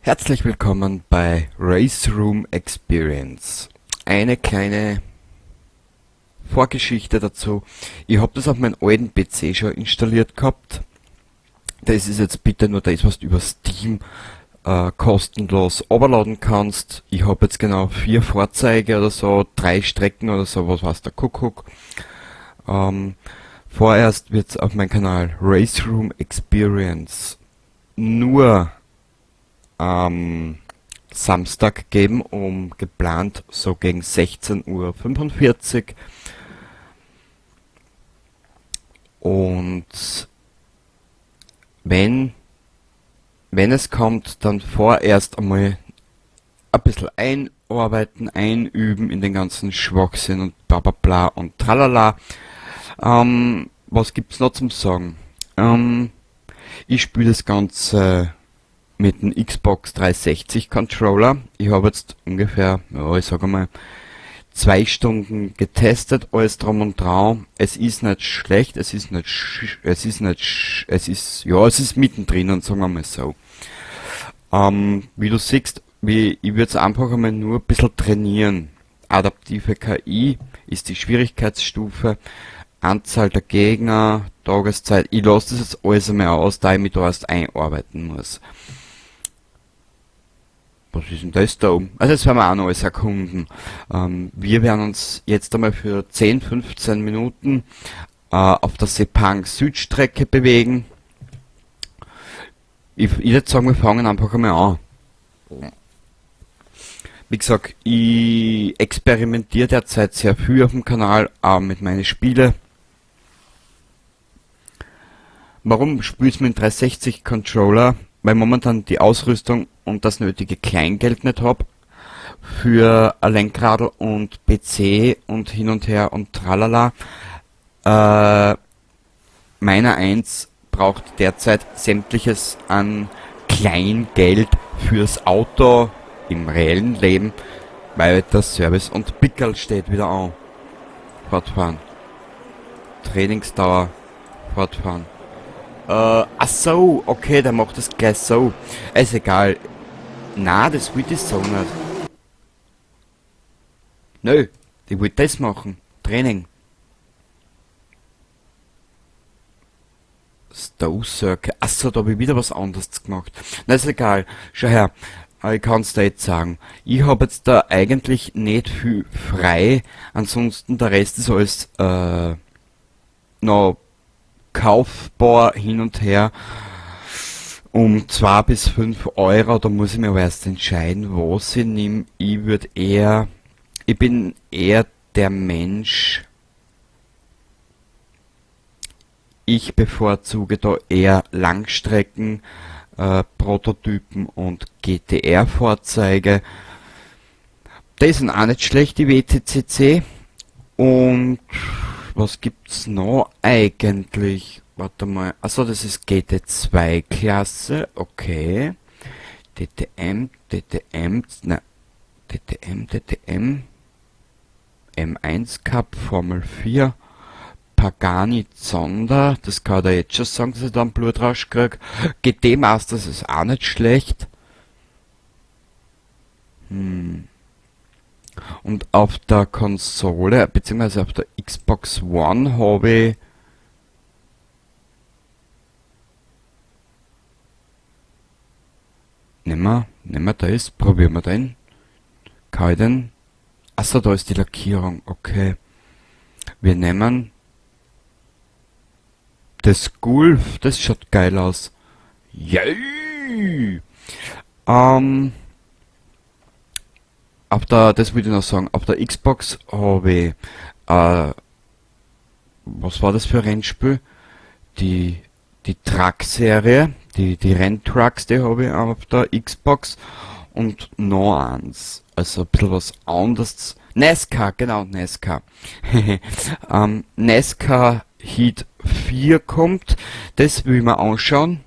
Herzlich willkommen bei Race Room Experience. Eine kleine Vorgeschichte dazu. Ich habe das auf meinem alten PC schon installiert gehabt. Das ist jetzt bitte nur das, was du über Steam kostenlos runterladen kannst. Ich habe jetzt genau 4 Fahrzeuge oder so, 3 Strecken oder so, was weiß der Kuckuck. Ähm, Vorerst wird es auf meinem Kanal Race Room Experience nur am Samstag geben, geplant so gegen 16:45 Uhr. Und wenn, wenn es kommt, dann vorerst einmal ein bisschen einarbeiten, einüben in den ganzen Schwachsinn und bla bla bla und tralala. Was gibt's noch zum Sagen? Ich spiele das Ganze mit dem Xbox 360 Controller. Ich habe jetzt ungefähr, ja, ich sage mal, 2 Stunden getestet, alles drum und dran. Es ist nicht schlecht, es ist mittendrin, und sagen wir mal so. Wie du siehst, ich würde es einfach einmal nur ein bisschen trainieren. Adaptive KI ist die Schwierigkeitsstufe, Anzahl der Gegner, Tageszeit. Ich lasse das jetzt alles einmal aus, da ich mich da erst einarbeiten muss. Was ist denn das da oben? Also das werden wir auch noch alles erkunden. Wir werden uns jetzt einmal für 10, 15 Minuten auf der Sepang Südstrecke bewegen. Ich würde sagen, wir fangen einfach einmal an. Wie gesagt, ich experimentiere derzeit sehr viel auf dem Kanal, auch mit meinen Spielen. Warum spiele ich mit dem 360 Controller? Weil momentan die Ausrüstung und das nötige Kleingeld nicht hab für ein Lenkradl und PC und hin und her und tralala. Äh, Meiner eins braucht derzeit sämtliches an Kleingeld fürs Auto im reellen Leben, weil das Service und Pickerl steht wieder an. Fortfahren. Trainingsdauer. Fortfahren. Ach so, okay, der macht das gleich so. Ist egal. Na, das will ich so nicht. Nö, ich will das machen. Training. Stow Circle. Achso, da habe ich wieder was anderes gemacht. Na, ist egal. Schau her. Ich kann's dir jetzt sagen. Ich habe jetzt da eigentlich nicht viel frei. Ansonsten der Rest ist alles noch kaufbar hin und her. Um 2 bis 5 Euro, da muss ich mir aber erst entscheiden, was ich nehme. Ich bin eher der Mensch, ich bevorzuge da eher Langstrecken, Prototypen und GTR-Fahrzeuge. Die sind auch nicht schlecht, die WTCC. Und was gibt's noch eigentlich? Warte mal. Achso, das ist GT2-Klasse. Okay. DTM. M1 Cup, Formel 4. Pagani Zonda. Das kann ich jetzt schon sagen, dass ich da einen Blutrausch krieg. GT Masters ist auch nicht schlecht. Und auf der Konsole, beziehungsweise auf der Xbox One habe ich nehmen wir das, probieren wir den. Kann ich den? Achso, da ist die Lackierung, okay. Wir nehmen das Gulf, das schaut geil aus. Yay! Das würde ich noch sagen, auf der Xbox habe ich, was war das für ein Rennspiel? Die, die Truck-Serie, die Renntrucks, die habe ich auf der Xbox und noch eins. Also ein bisschen was anderes. NASCAR, genau, NASCAR. NASCAR Heat 4 kommt, das will ich mir anschauen.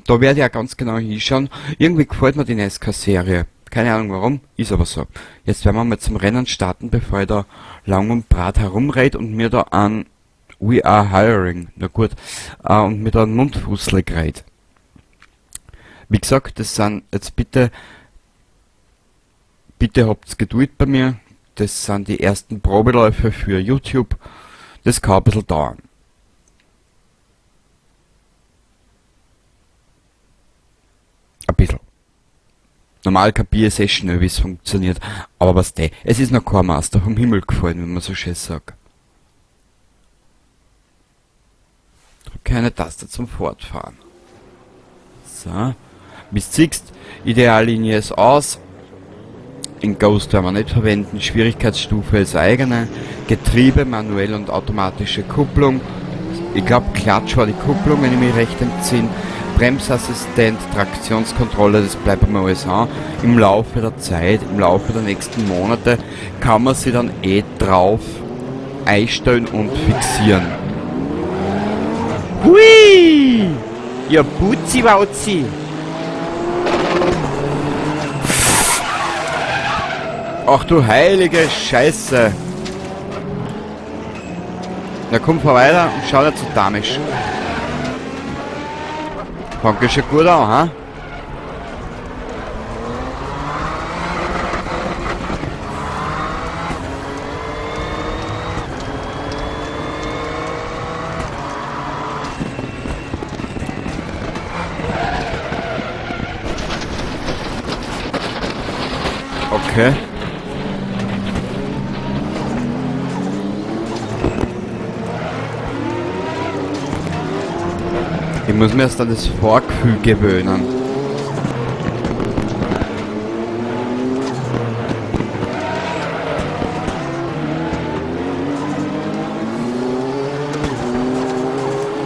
Da werde ich auch ganz genau hinschauen. Irgendwie gefällt mir die NASCAR-Serie. Keine Ahnung warum, ist aber so. Jetzt werden wir mal zum Rennen starten, bevor ich da lang und breit herumred und mir da an We are hiring, na gut, und mir da einen Mundfußle greit. Wie gesagt, das sind jetzt bitte habt Geduld bei mir. Das sind die ersten Probeläufe für YouTube. Das kann ein bisschen dauern. Ein bisschen. Normal kapiere ich eh schnell, wie es funktioniert. Aber was der? Es ist noch kein Master vom Himmel gefallen, wenn man so schön sagt. Keine Taste zum Fortfahren. So. Wie du siehst, Ideallinie ist aus. In Ghost werden wir nicht verwenden. Schwierigkeitsstufe ist eigene. Getriebe, manuell und automatische Kupplung. Ich glaube, Klatsch war die Kupplung, wenn ich mich recht entsinne. Bremsassistent, Traktionskontrolle, das bleibt mir alles an. Im Laufe der Zeit, im Laufe der nächsten Monate kann man sich dann drauf einstellen und fixieren. Hui! Ja, Butzi-Wauzi! Ach du heilige Scheiße! Na komm, fahr weiter und schau nicht so damisch. Fängt ja schon gut an, ha? Okay. Ich muss mir erst an das Vorgefühl gewöhnen.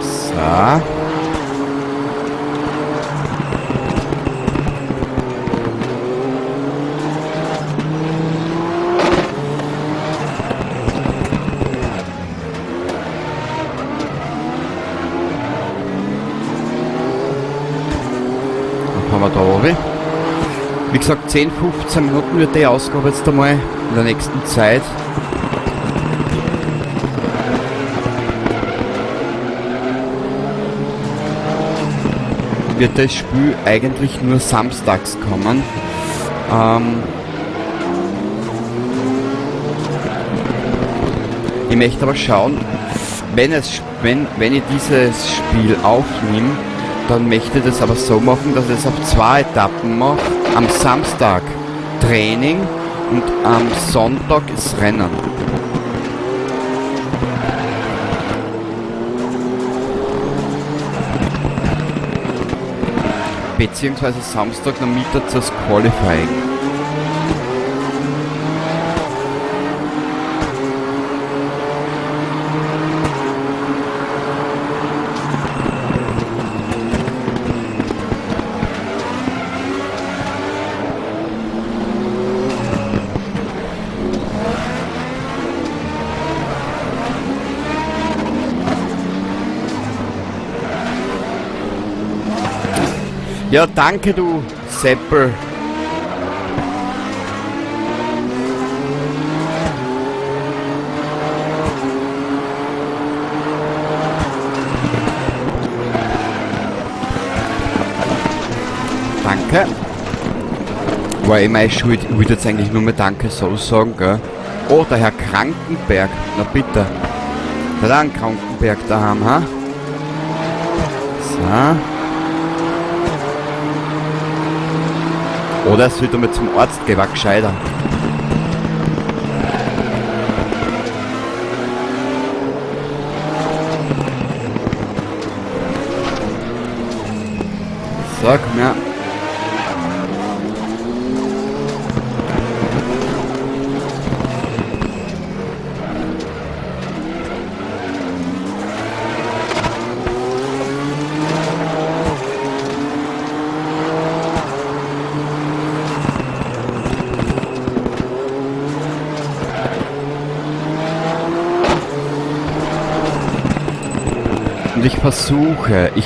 So. Haben wir da oben. Wie gesagt, 10, 15 Minuten wird die Ausgabe jetzt einmal in der nächsten Zeit. Wird das Spiel eigentlich nur samstags kommen. Ich möchte aber schauen, wenn ich dieses Spiel aufnehme, dann möchte ich das aber so machen, dass ich es auf 2 Etappen mache. Am Samstag Training und am Sonntag ist Rennen. Beziehungsweise Samstag dann Mittag das Qualifying. Ja, danke du, Seppel. Danke. War eh meine Schuld. Ich wollte jetzt eigentlich nur mal Danke so sagen, gell? Oh, der Herr Krankenberg. Na bitte. Der hat einen Krankenberg daheim, ha? So. Oder es wird einmal zum Arzt gehen, war gescheiter. So, komm her. Und ich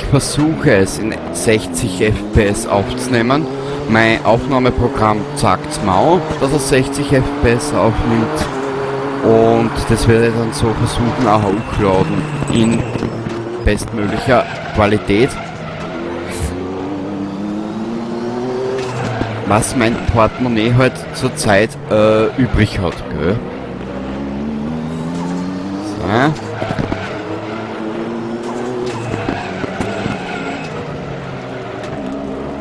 versuche es in 60 FPS aufzunehmen. Mein Aufnahmeprogramm sagt mir auch, dass er 60 FPS aufnimmt. Und das werde ich dann so versuchen auch hochladen in bestmöglicher Qualität. was mein Portemonnaie halt zurzeit übrig hat, gell? So.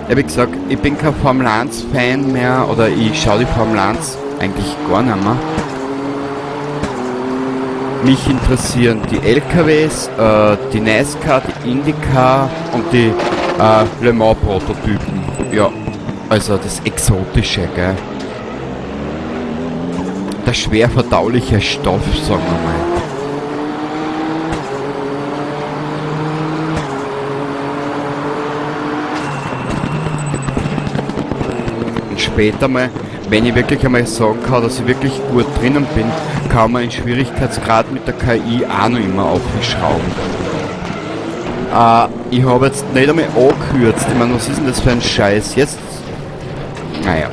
Ja, wie gesagt, ich bin kein Formel 1 Fan mehr, oder ich schaue die Formel 1 eigentlich gar nicht mehr. Mich interessieren die LKWs, die NASCAR, die IndyCar und die Le Mans Prototypen. Ja, also das Exotische, gell? Der schwer verdauliche Stoff, sagen wir mal. Und später mal, wenn ich wirklich einmal sagen kann, dass ich wirklich gut drinnen bin, kann man den Schwierigkeitsgrad mit der KI auch noch immer aufschrauben. Ich habe jetzt nicht einmal angekürzt. Ich meine, was ist denn das für ein Scheiß? Jetzt. Naja.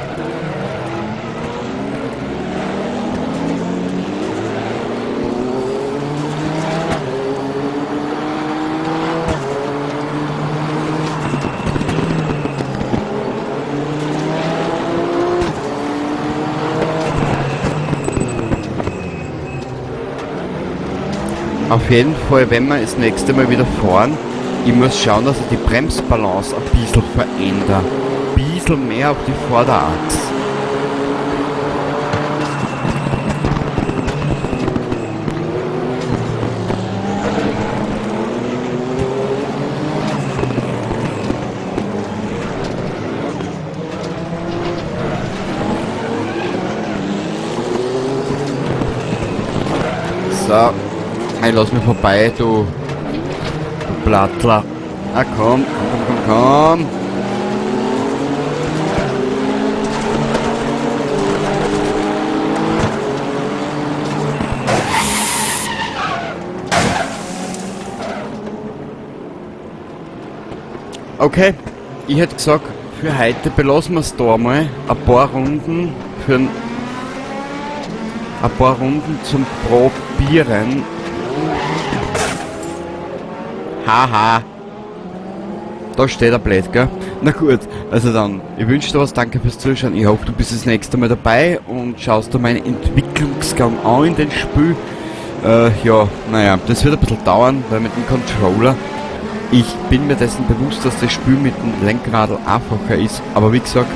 Auf jeden Fall, wenn wir das nächste Mal wieder fahren, ich muss schauen, dass ich die Bremsbalance ein bisschen verändere. Ein bisschen mehr auf die Vorderachse. So. Hey, lass mich vorbei, du Blattler. Ah, komm, komm. Okay, ich hätte gesagt, für heute belassen wir es da mal. Ein paar Runden zum Probieren. Haha. Da steht er blöd, gell? Na gut, also dann, ich wünsche dir was, danke fürs Zuschauen. Ich hoffe, du bist das nächste Mal dabei und schaust dir meinen Entwicklungsgang an in den Spiel. Ja, naja, das wird ein bisschen dauern, weil mit dem Controller, ich bin mir dessen bewusst, dass das Spiel mit dem Lenkradl einfacher ist, aber wie gesagt,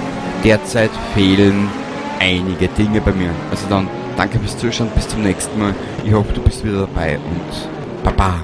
derzeit fehlen einige Dinge bei mir. Also dann, danke fürs Zuschauen, bis zum nächsten Mal. Ich hoffe, du bist wieder dabei und Baba.